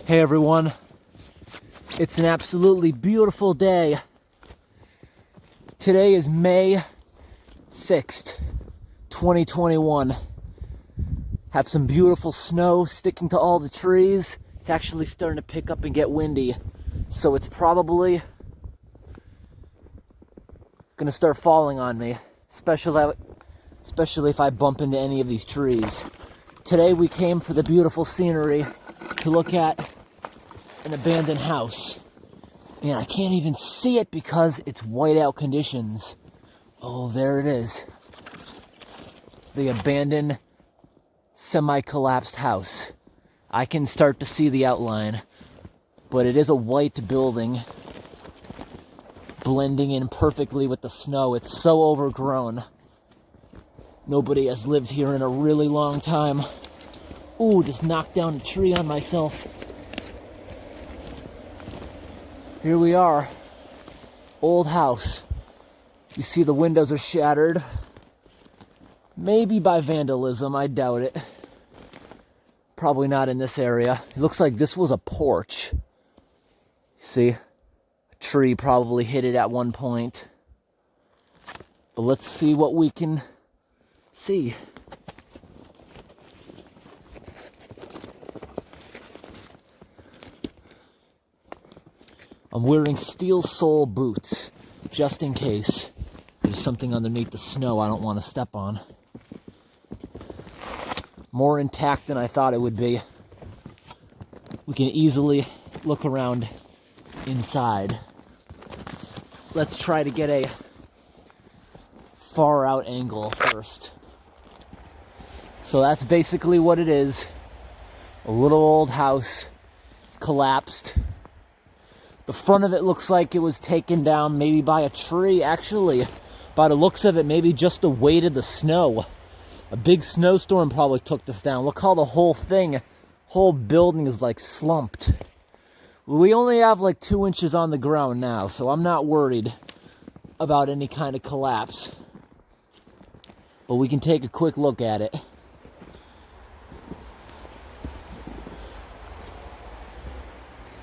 Hey everyone, it's an absolutely beautiful day. Today is May 6th, 2021. Have some beautiful snow sticking to all the trees. It's actually starting to pick up and get windy, so it's probably gonna start falling on me, especially if I bump into any of these trees. Today we came for the beautiful scenery to look at an abandoned house. Man, I can't even see it because it's whiteout conditions. Oh, there it is. The abandoned, semi-collapsed house. I can start to see the outline, but it is a white building blending in perfectly with the snow. It's so overgrown. Nobody has lived here in a really long time. Ooh, just knocked down a tree on myself. Here we are, old house. You see the windows are shattered. Maybe by vandalism, I doubt it. Probably not in this area. It looks like this was a porch. See, a tree probably hit it at one point. But let's see what we can see. I'm wearing steel sole boots, just in case there's something underneath the snow I don't want to step on. More intact than I thought it would be. We can easily look around inside. Let's try to get a far out angle first. So that's basically what it is. A little old house, collapsed. The front of it looks like it was taken down maybe by a tree. Actually, by the looks of it, maybe just the weight of the snow. A big snowstorm probably took this down. Look how the whole building is like slumped. We only have like 2 inches on the ground now, so I'm not worried about any kind of collapse. But we can take a quick look at it.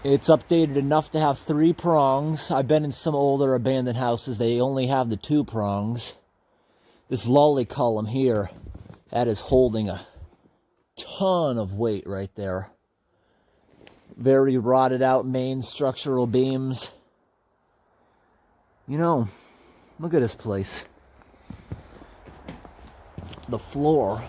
It's updated enough to have 3 prongs. I've been in some older abandoned houses. They only have the 2 prongs. This lolly column here, that is holding a ton of weight right there. Very rotted out main structural beams. You know, look at this place. The floor.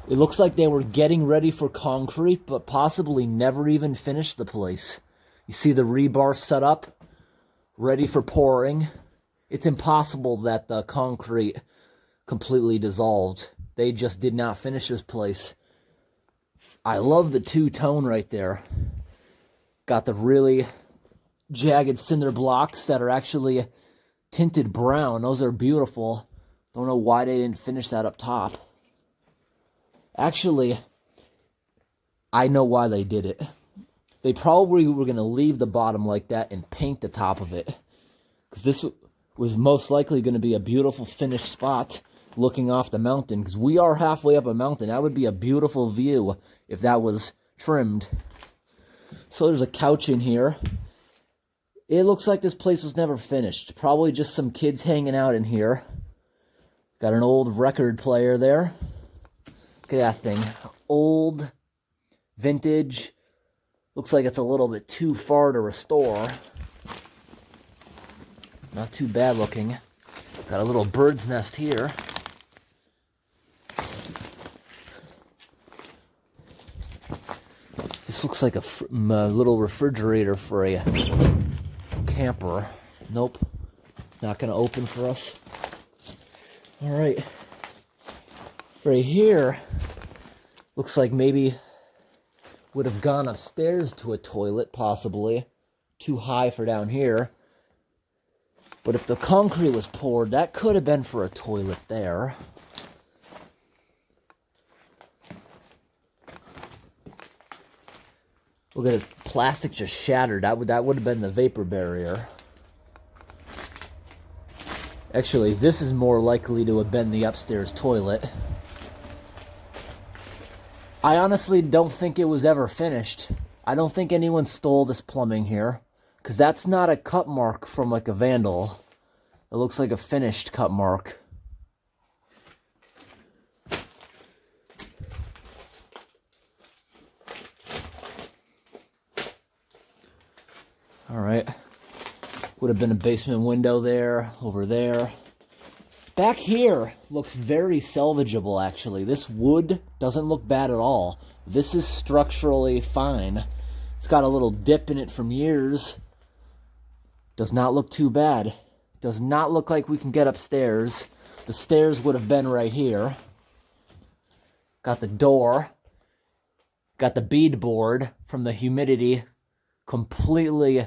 It looks like they were getting ready for concrete, but possibly never even finished the place. You see the rebar set up, ready for pouring. It's impossible that the concrete completely dissolved. They just did not finish this place. I love the two-tone right there. Got the really jagged cinder blocks that are actually tinted brown. Those are beautiful. Don't know why they didn't finish that up top. Actually, I know why they did it. They probably were going to leave the bottom like that and paint the top of it. Because this was most likely going to be a beautiful finished spot looking off the mountain. Because we are halfway up a mountain. That would be a beautiful view if that was trimmed. So there's a couch in here. It looks like this place was never finished. Probably just some kids hanging out in here. Got an old record player there. Look at that thing. Old, vintage. Looks like it's a little bit too far to restore. Not too bad looking. Got a little bird's nest here. This looks like a little refrigerator for a camper. Nope. Not going to open for us. All right. Right here, looks like maybe would have gone upstairs to a toilet, possibly. Too high for down here. But if the concrete was poured, that could have been for a toilet there. Look at it, plastic just shattered. That would have been the vapor barrier. Actually, this is more likely to have been the upstairs toilet. I honestly don't think it was ever finished. I don't think anyone stole this plumbing here, because that's not a cut mark from like a vandal. It looks like a finished cut mark. All right. Would have been a basement window there, over there. Back here looks very salvageable, actually. This wood doesn't look bad at all. This is structurally fine. It's got a little dip in it from years. Does not look too bad. Does not look like we can get upstairs. The stairs would have been right here. Got the door. Got the beadboard from the humidity completely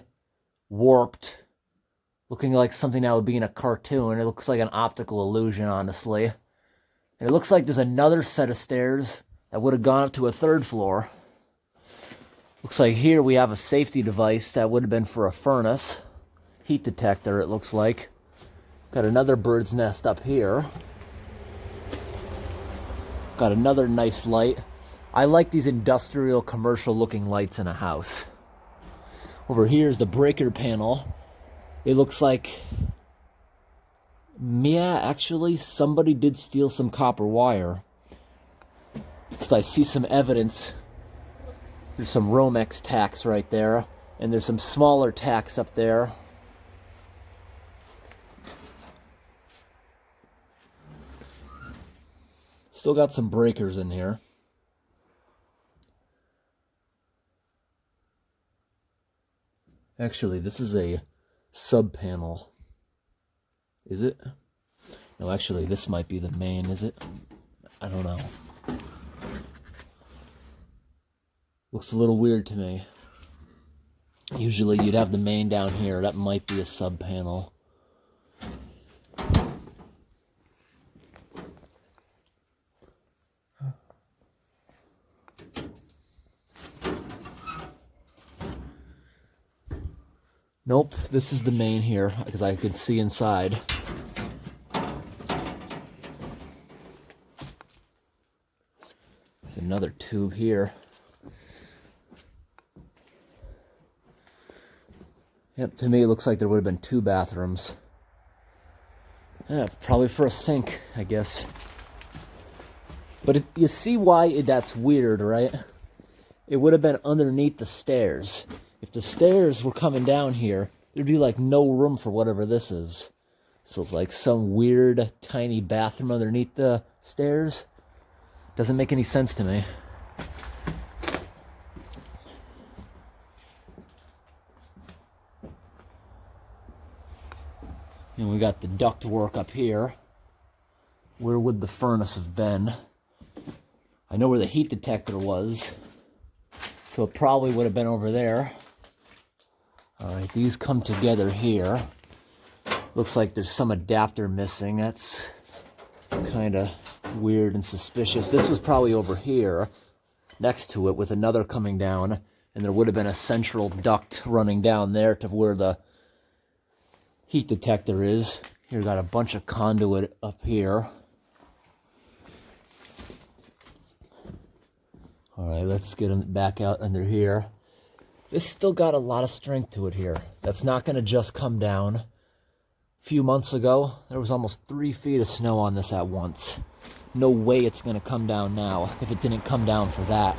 warped. Looking like something that would be in a cartoon. It looks like an optical illusion, honestly. And it looks like there's another set of stairs that would have gone up to a third floor. Looks like here we have a safety device that would have been for a furnace. Heat detector, it looks like. Got another bird's nest up here. Got another nice light. I like these industrial, commercial looking lights in a house. Over here is the breaker panel. It looks like, yeah, actually, somebody did steal some copper wire. Because I see some evidence. There's some Romex tacks right there. And there's some smaller tacks up there. Still got some breakers in here. Actually, this is a sub panel. Is it? No, actually, this might be the main, is it? I don't know. Looks a little weird to me. Usually you'd have the main down here. That might be a sub panel. Nope, this is the main here, because I could see inside. There's another tube here. Yep, to me it looks like there would have been 2 bathrooms. Yeah, probably for a sink, I guess. But you see why that's weird, right? It would have been underneath the stairs. If the stairs were coming down here, there'd be like no room for whatever this is. So it's like some weird tiny bathroom underneath the stairs. Doesn't make any sense to me. And we got the duct work up here. Where would the furnace have been? I know where the heat detector was. So it probably would have been over there. Alright, these come together here. Looks like there's some adapter missing. That's kind of weird and suspicious. This was probably over here, next to it, with another coming down. And there would have been a central duct running down there to where the heat detector is. Here, got a bunch of conduit up here. Alright, let's get them back out under here. This still got a lot of strength to it here. That's not going to just come down. A few months ago, there was almost 3 feet of snow on this at once. No way it's going to come down now if it didn't come down for that.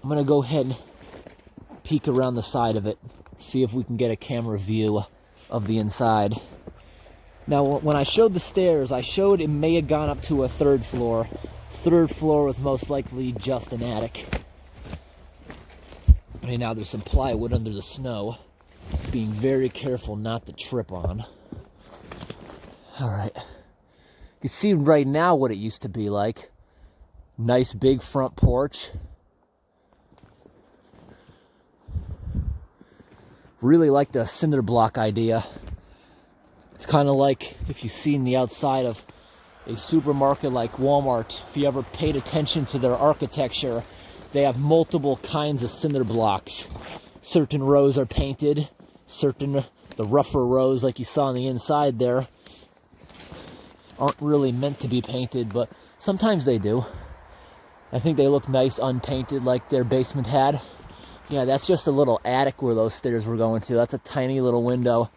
I'm going to go ahead and peek around the side of it, see if we can get a camera view of the inside. Now, when I showed the stairs, I showed it may have gone up to a 3rd floor. 3rd floor was most likely just an attic. Right now, there's some plywood under the snow. Being very careful not to trip on. Alright. You can see right now what it used to be like. Nice big front porch. Really like the cinder block idea. It's kind of like if you've seen the outside of a supermarket like Walmart. If you ever paid attention to their architecture, they have multiple kinds of cinder blocks. Certain rows are painted, the rougher rows like you saw on the inside there aren't really meant to be painted, but sometimes they do. I think they look nice unpainted like their basement had. Yeah, that's just a little attic where those stairs were going to. That's a tiny little window.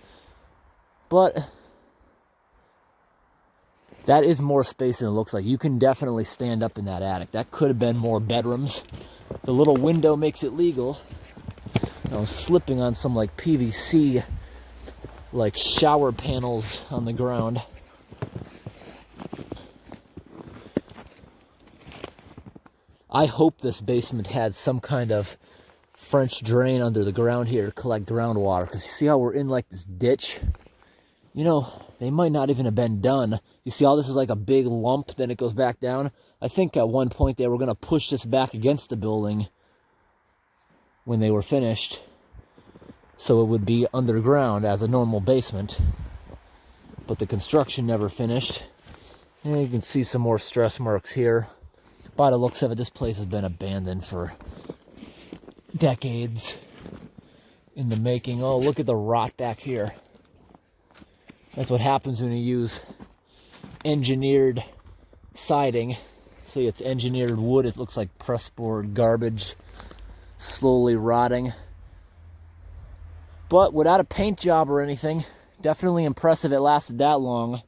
But that is more space than it looks like. You can definitely stand up in that attic. That could have been more bedrooms. The little window makes it legal. I was slipping on some like PVC like shower panels on the ground. I hope this basement had some kind of French drain under the ground here to collect groundwater, because you see how we're in like this ditch? You know, they might not even have been done. You see how this is like a big lump, then it goes back down? I think at one point they were going to push this back against the building when they were finished, so it would be underground as a normal basement. But the construction never finished. And you can see some more stress marks here. By the looks of it, this place has been abandoned for decades in the making. Oh, look at the rot back here. That's what happens when you use engineered siding. See, it's engineered wood. It looks like pressboard garbage, slowly rotting. But without a paint job or anything, definitely impressive it lasted that long.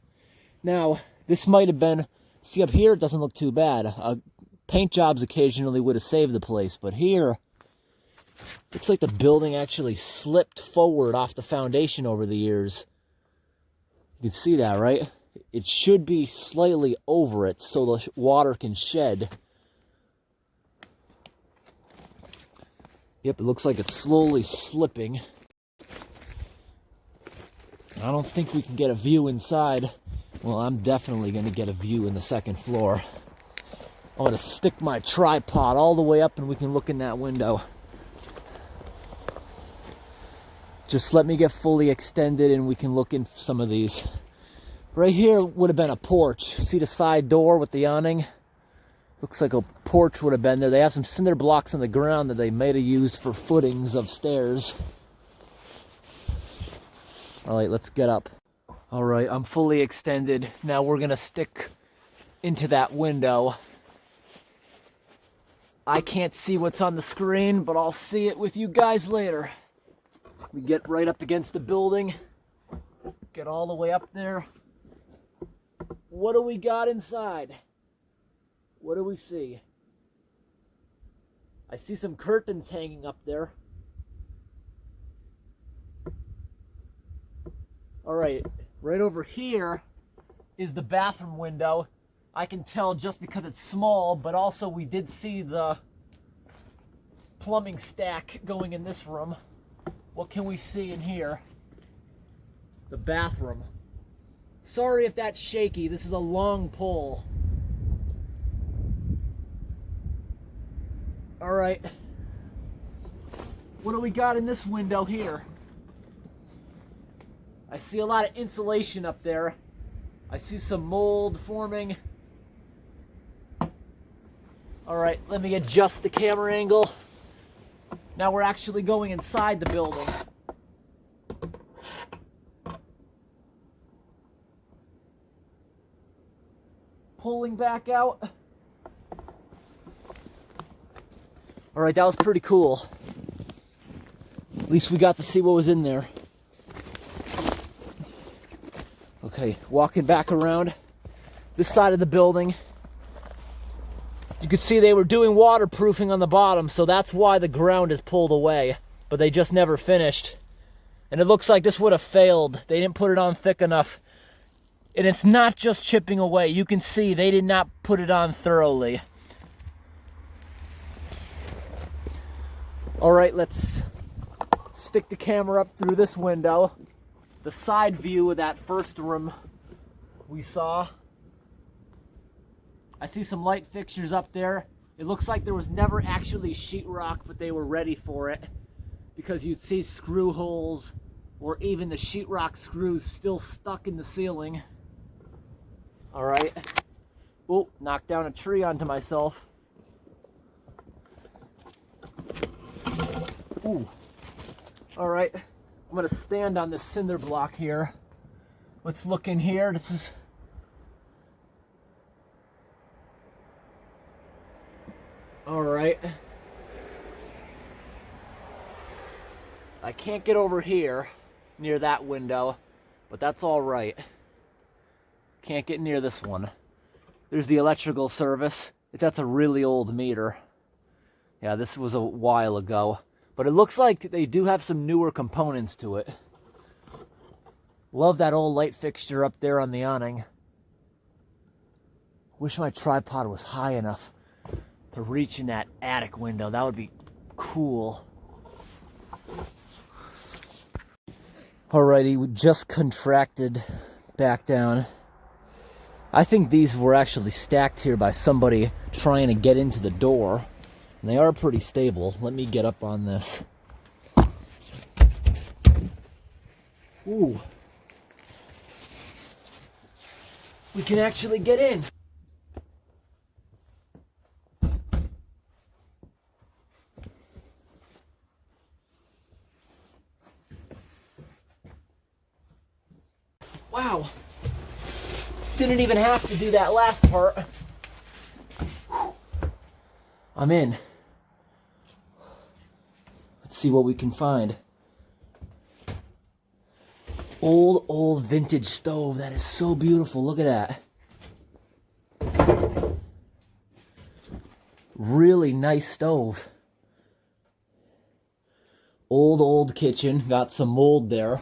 Now, this might have been, see up here, it doesn't look too bad. Paint jobs occasionally would have saved the place, but here, looks like the building actually slipped forward off the foundation over the years. You can see that, right? It should be slightly over it so the water can shed. Yep, it looks like it's slowly slipping. I don't think we can get a view inside. Well, I'm definitely going to get a view in the second floor. I'm going to stick my tripod all the way up and we can look in that window. Just let me get fully extended and we can look in some of these. Right here would have been a porch. See the side door with the awning? Looks like a porch would have been there. They have some cinder blocks on the ground that they might have used for footings of stairs. All right, let's get up. All right, I'm fully extended. Now we're gonna stick into that window. I can't see what's on the screen, but I'll see it with you guys later. We get right up against the building. Get all the way up there. What do we got inside? What do we see? I see some curtains hanging up there. All right, right over here is the bathroom window. I can tell just because it's small, but also we did see the plumbing stack going in this room. What can we see in here? The bathroom. Sorry if that's shaky. This is a long pole. All right. What do we got in this window here? I see a lot of insulation up there. I see some mold forming. All right, let me adjust the camera angle. Now we're actually going inside the building. Pulling back out. All right, that was pretty cool. At least we got to see what was in there. Okay, walking back around this side of the building. You can see they were doing waterproofing on the bottom, so that's why the ground is pulled away, but they just never finished. And it looks like this would have failed. They didn't put it on thick enough. And it's not just chipping away. You can see they did not put it on thoroughly. All right, let's stick the camera up through this window. The side view of that first room we saw. I see some light fixtures up there. It looks like there was never actually sheetrock, but they were ready for it, because you'd see screw holes or even the sheetrock screws still stuck in the ceiling. All right. Oh, knocked down a tree onto myself. Ooh. All right. I'm gonna stand on this cinder block here. Let's look in here. This is right? I can't get over here near that window, but that's all right. Can't get near this one. There's the electrical service. That's a really old meter. Yeah, this was a while ago. But it looks like they do have some newer components to it. Love that old light fixture up there on the awning. Wish my tripod was high enough to reach in that attic window. That would be cool. Alrighty, we just contracted back down. I think these were actually stacked here by somebody trying to get into the door. And they are pretty stable. Let me get up on this. Ooh. We can actually get in. Wow. Didn't even have to do that last part. I'm in. Let's see what we can find. Old vintage stove. That is so beautiful. Look at that. Really nice stove. Old kitchen. Got some mold there.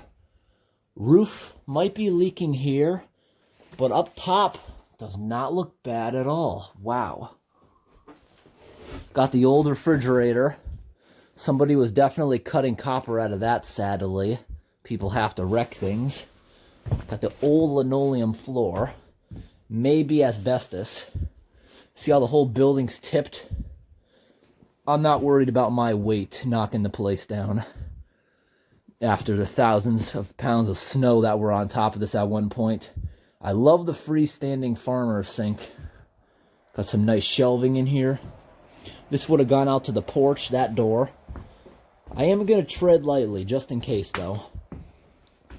Roof might be leaking here, but up top does not look bad at all. Wow. Got the old refrigerator. Somebody was definitely cutting copper out of that, sadly. People have to wreck things. Got the old linoleum floor. Maybe asbestos. See how the whole building's tipped? I'm not worried about my weight knocking the place down. After the thousands of pounds of snow that were on top of this at one point. I love the freestanding farmer sink. Got some nice shelving in here. This would have gone out to the porch, that door. I am going to tread lightly, just in case, though.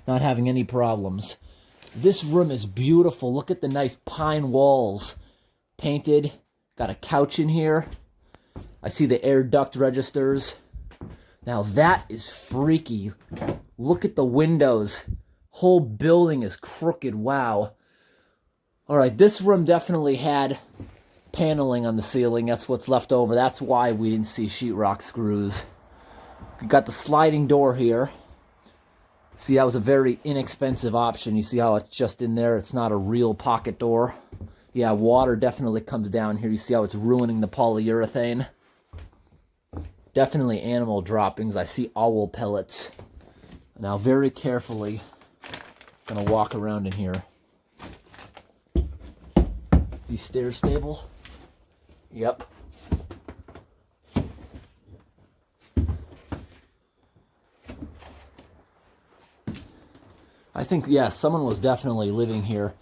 Not having any problems. This room is beautiful. Look at the nice pine walls. Painted. Got a couch in here. I see the air duct registers. Now that is freaky. Look at the windows. Whole building is crooked. Wow. Alright, this room definitely had paneling on the ceiling. That's what's left over. That's why we didn't see sheetrock screws. We got the sliding door here. See, that was a very inexpensive option. You see how it's just in there? It's not a real pocket door. Yeah, water definitely comes down here. You see how it's ruining the polyurethane? Definitely animal droppings. I see owl pellets. Now, very carefully, I'm going to walk around in here. These stairs stable? Yep. I think, yeah, someone was definitely living here.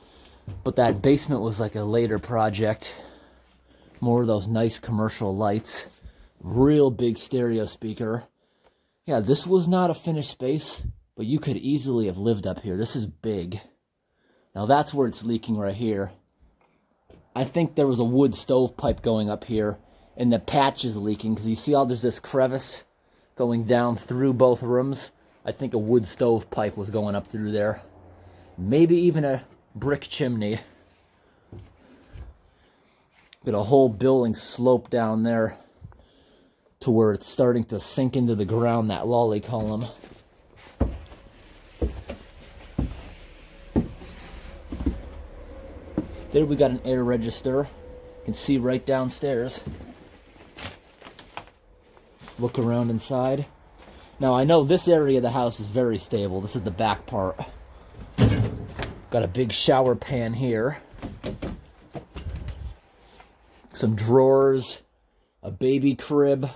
But that basement was like a later project. More of those nice commercial lights. Real big stereo speaker. Yeah, this was not a finished space, but you could easily have lived up here. This is big. Now that's where it's leaking right here. I think there was a wood stovepipe going up here, and the patch is leaking, because you see how there's this crevice going down through both rooms? I think a wood stovepipe was going up through there. Maybe even a brick chimney. Got a whole building slope down there to where it's starting to sink into the ground, that lolly column. There we got an air register. You can see right downstairs. Let's look around inside. Now I know this area of the house is very stable. This is the back part. Got a big shower pan here. Some drawers. A baby crib.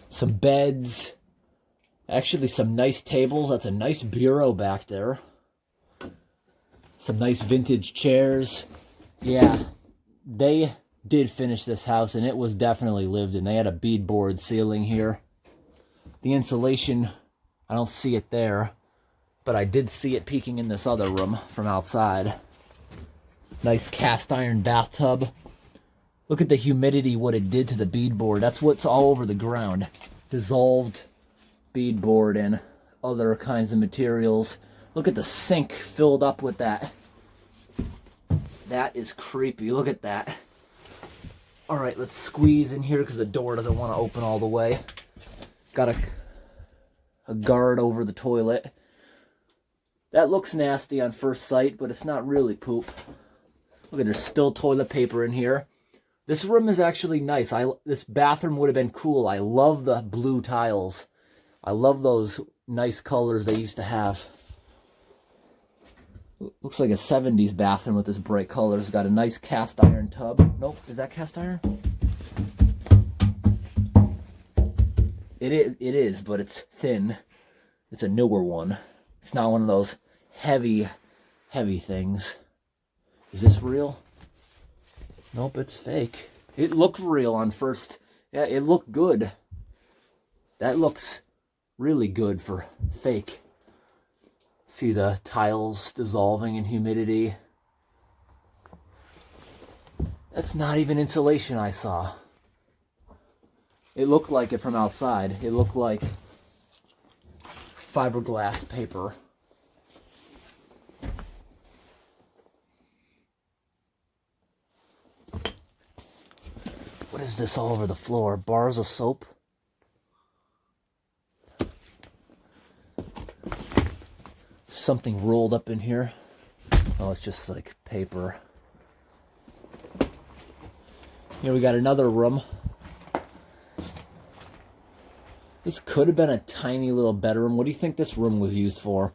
Some beds. Actually some nice tables. That's a nice bureau back there. Some nice vintage chairs. Yeah, they did finish this house, and it was definitely lived in. They had a beadboard ceiling here. The insulation, I don't see it there, but I did see it peeking in this other room from outside. Nice cast iron bathtub. Look at the humidity, what it did to the beadboard. That's what's all over the ground. Dissolved beadboard and other kinds of materials. Look at the sink filled up with that. That is creepy. Look at that. All right, let's squeeze in here because the door doesn't want to open all the way. Got a guard over the toilet. That looks nasty on first sight, but it's not really poop. Look at, there's still toilet paper in here. This room is actually nice. This bathroom would have been cool. I love the blue tiles. I love those nice colors they used to have. Looks like a 70s bathroom with this bright colors. Got a nice cast iron tub. Nope, is that cast iron? It is, but it's thin. It's a newer one. It's not one of those heavy things. Is this real? Nope, it's fake. It looked real on first. Yeah, it looked good. That looks really good for fake. See the tiles dissolving in humidity. That's not even insulation I saw. It looked like it from outside. It looked like fiberglass paper. What is this all over the floor? Bars of soap? Something rolled up in here. Oh, it's just like paper. Here we got another room. This could have been a tiny little bedroom. What do you think this room was used for?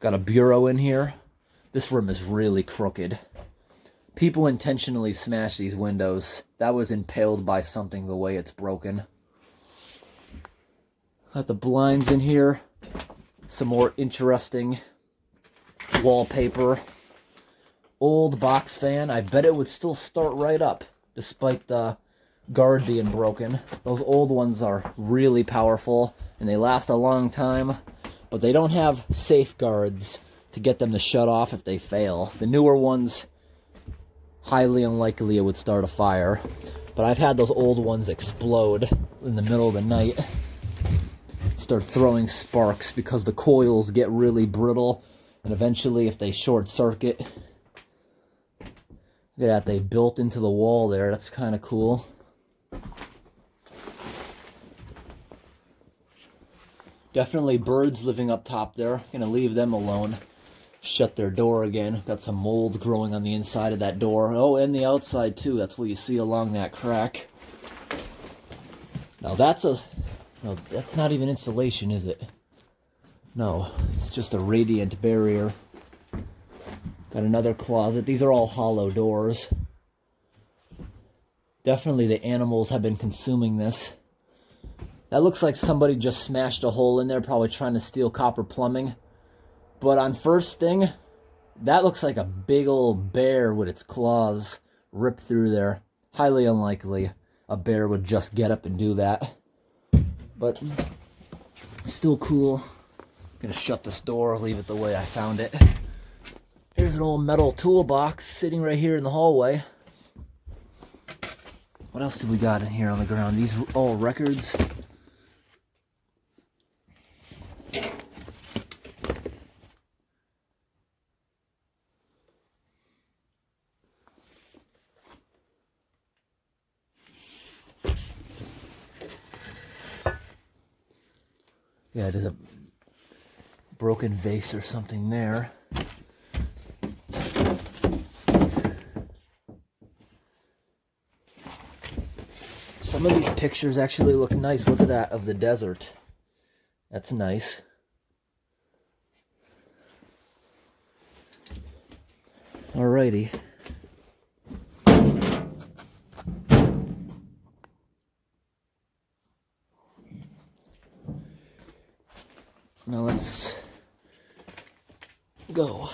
Got a bureau in here. This room is really crooked. People intentionally smash these windows. That was impaled by something the way it's broken. Got the blinds in here. Some more interesting wallpaper. Old box fan. I bet it would still start right up despite the guard being broken. Those old ones are really powerful and they last a long time, but they don't have safeguards to get them to shut off if they fail. The newer ones, highly unlikely it would start a fire, but I've had those old ones explode in the middle of the night. Start throwing sparks because the coils get really brittle, and eventually if they short circuit. Look at that, they built into the wall there. That's kind of cool. Definitely birds living up top there. Gonna leave them alone. Shut their door again. Got some mold growing on the inside of that door. Oh, and the outside too. That's what you see along that crack. Now no, that's not even insulation, is it? No, it's just a radiant barrier. Got another closet. These are all hollow doors. Definitely the animals have been consuming this. That looks like somebody just smashed a hole in there, probably trying to steal copper plumbing. But on first thing, that looks like a big old bear with its claws ripped through there. Highly unlikely a bear would just get up and do that. But still cool. Gonna shut this door, leave it the way I found it. Here's an old metal toolbox sitting right here in the hallway. What else do we got in here on the ground? These all records. Yeah, there's a broken vase or something there. Some of these pictures actually look nice. Look at that, of the desert. That's nice. Alrighty. Now let's go.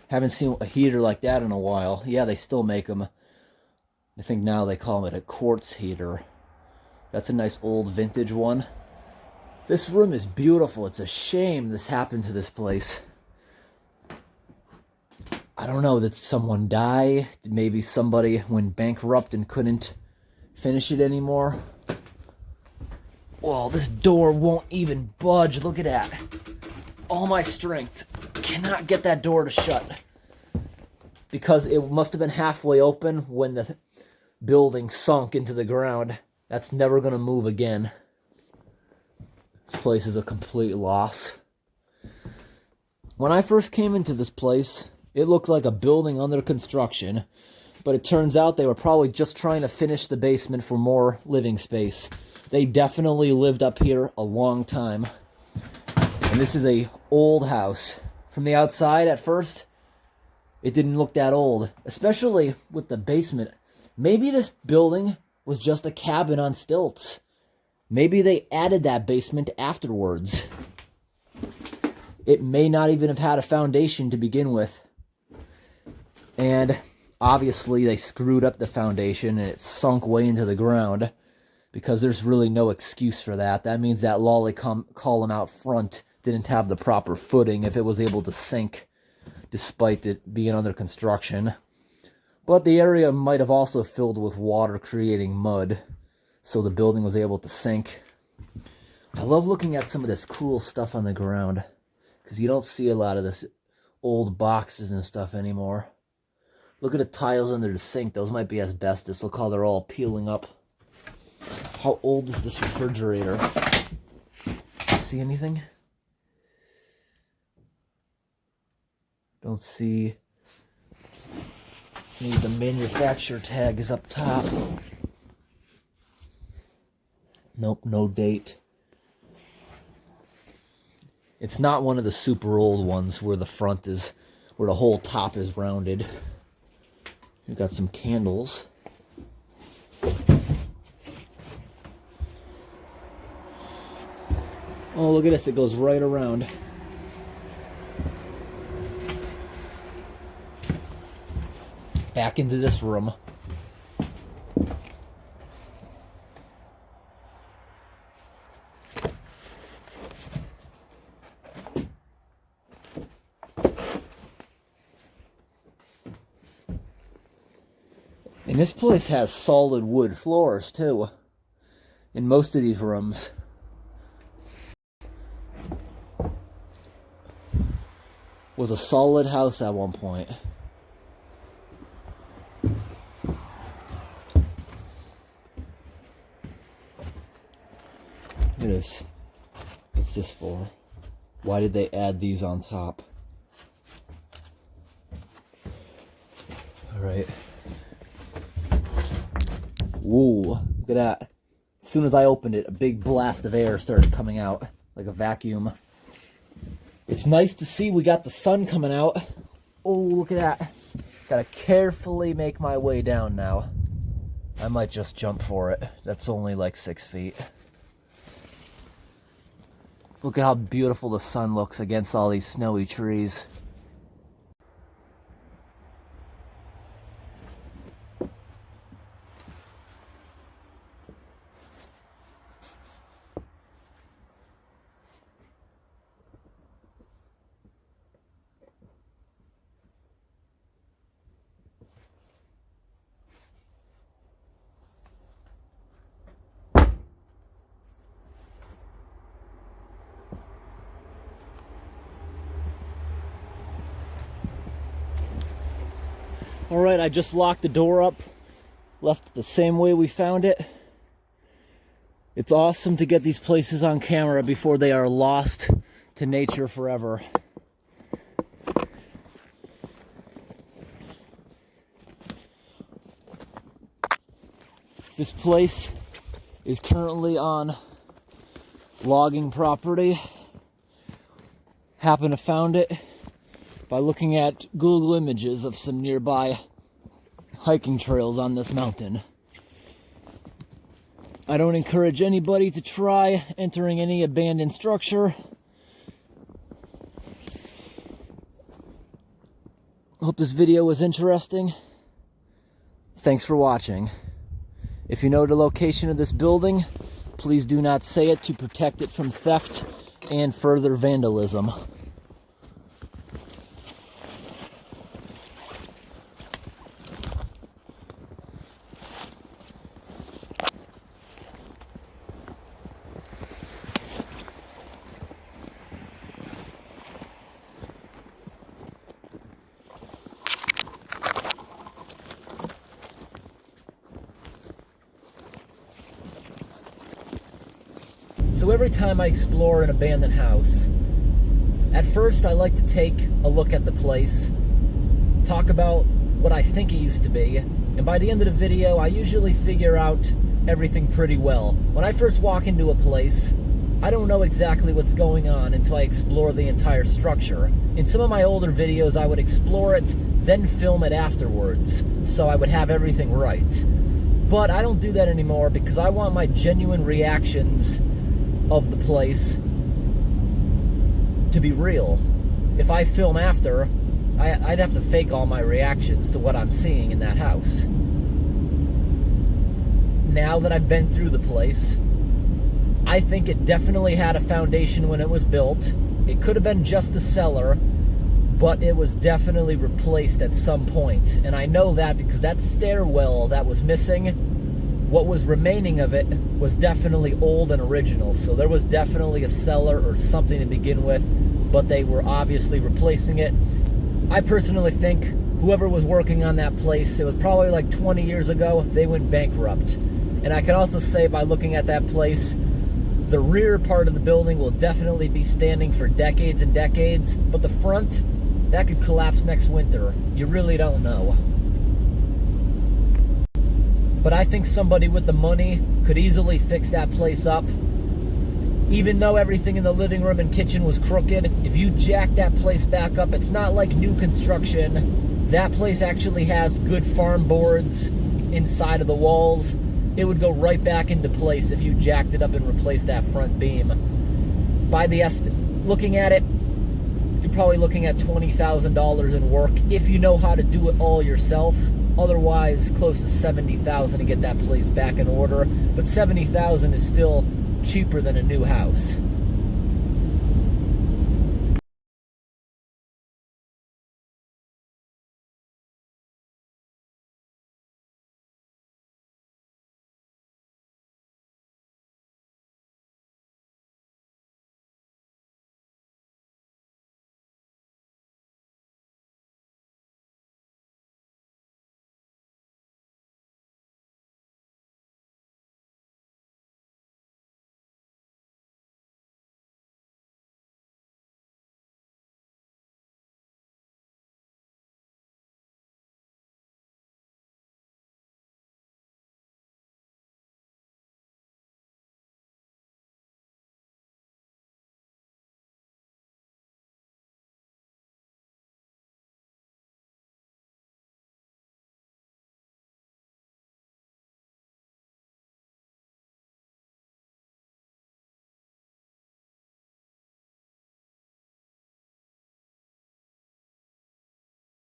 Haven't seen a heater like that in a while. Yeah, they still make them. I think now they call it a Quartz Heater. That's a nice old vintage one. This room is beautiful. It's a shame this happened to this place. I don't know, did someone die? Did maybe somebody went bankrupt and couldn't finish it anymore? Well, this door won't even budge. Look at that. All my strength cannot get that door to shut. Because it must have been halfway open when the building sunk into the ground. That's never going to move again. This place is a complete loss. When I first came into this place, it looked like a building under construction. But it turns out they were probably just trying to finish the basement for more living space. They definitely lived up here a long time. And this is a old house. From the outside, at first, it didn't look that old. Especially with the basement. Maybe this building was just a cabin on stilts. Maybe they added that basement afterwards. It may not even have had a foundation to begin with. And obviously they screwed up the foundation and it sunk way into the ground. Because there's really no excuse for that. That means that lolly column out front didn't have the proper footing if it was able to sink despite it being under construction. But the area might have also filled with water, creating mud, so the building was able to sink. I love looking at some of this cool stuff on the ground, because you don't see a lot of this old boxes and stuff anymore. Look at the tiles under the sink. Those might be asbestos. Look how they're all peeling up. How old is this refrigerator? See anything? Don't see. Maybe the manufacturer tag is up top. Nope, no date. It's not one of the super old ones where the front is, where the whole top is rounded. We've got some candles. Oh, look at this, it goes right around. Back into this room. And this place has solid wood floors too, in most of these rooms. Was a solid house at one point. Look at this. What's this for? Why did they add these on top? Alright. Whoa, look at that. As soon as I opened it, a big blast of air started coming out, like a vacuum. It's nice to see we got the sun coming out. Oh, look at that. Gotta carefully make my way down now. I might just jump for it. That's only like 6 feet. Look at how beautiful the sun looks against all these snowy trees. Alright, I just locked the door up, left it the same way we found it. It's awesome to get these places on camera before they are lost to nature forever. This place is currently on logging property. Happened to found it by looking at Google images of some nearby hiking trails on this mountain. I don't encourage anybody to try entering any abandoned structure. Hope this video was interesting. Thanks for watching. If you know the location of this building, please do not say it to protect it from theft and further vandalism. So every time I explore an abandoned house, at first I like to take a look at the place, talk about what I think it used to be, and by the end of the video, I usually figure out everything pretty well. When I first walk into a place, I don't know exactly what's going on until I explore the entire structure. In some of my older videos, I would explore it, then film it afterwards, so I would have everything right. But I don't do that anymore because I want my genuine reactions of the place to be real. If I film after, I'd have to fake all my reactions to what I'm seeing in that house. Now that I've been through the place, I think it definitely had a foundation when it was built. It could have been just a cellar, but it was definitely replaced at some point. And I know that because that stairwell that was missing, what was remaining of it was definitely old and original. So there was definitely a cellar or something to begin with, but they were obviously replacing it. I personally think whoever was working on that place, it was probably like 20 years ago, they went bankrupt. And I can also say by looking at that place, the rear part of the building will definitely be standing for decades and decades, but the front, that could collapse next winter. You really don't know. But I think somebody with the money could easily fix that place up. Even though everything in the living room and kitchen was crooked, if you jack that place back up, it's not like new construction. That place actually has good farm boards inside of the walls. It would go right back into place if you jacked it up and replaced that front beam. By the looking at it, you're probably looking at $20,000 in work if you know how to do it all yourself. Otherwise, close to $70,000 to get that place back in order. But $70,000 is still cheaper than a new house.